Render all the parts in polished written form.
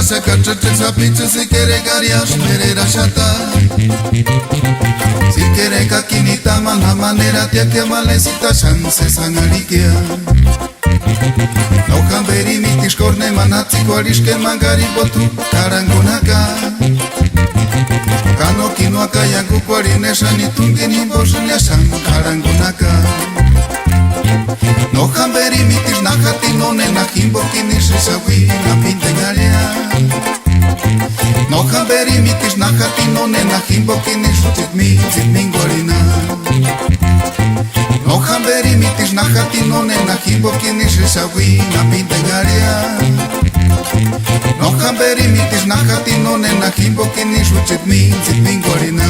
guasa cachacha sapichu si quiere garias merera chata. Si quiere caquinita mana manera tia que malecita chance sangarikia. No camberi mitis corne manatzi cuarisque mangari botu carangunaka. Kano kino akayangu cuarine shanitungini boshnya shan carangunaka. No camberi mitis nakati no ne nakimbo kinishi sawi na pintegalia. No camberi mitis nakati no ne nakimbo kinishi zitmingorina. No camberi mitis nakati no ne nakimbo kinishi sawi na pintegalia. No camberi mitis nakati no ne nakimbo kinishi zitmingorina.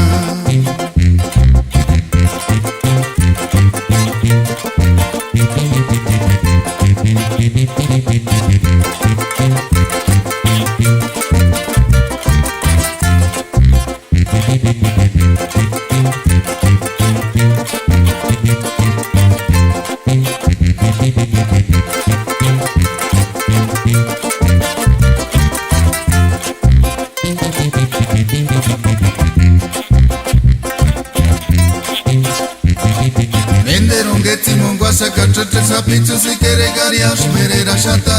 Venderon getzi monguasa cachacha sapichu si quiere garias merera chata.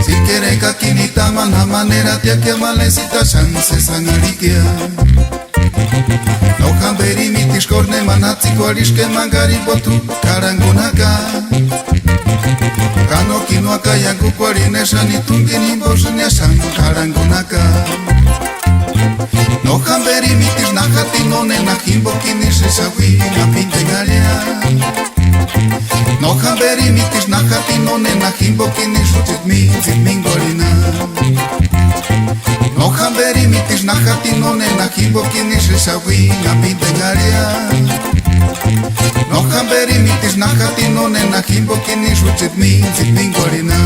Si quiere caquinita mana manera tia que malecita chance sangarikia. No camberi mitis corne manatzi cuarisque mangari botu carangunaka. Kano kino akayangu cuarine shanitungini boshnya shan carangunaka. No camberi mitis nakati no ne nakimbo kinishi sawi na pintegalia. No camberi mitis nakati no ne nakimbo kinishi zitmingorina. No camberi mitis nakati no ne nakimbo kinishi sawi na pintegalia. No camberi mitis nakati no ne nakimbo kinishi zitmingorina.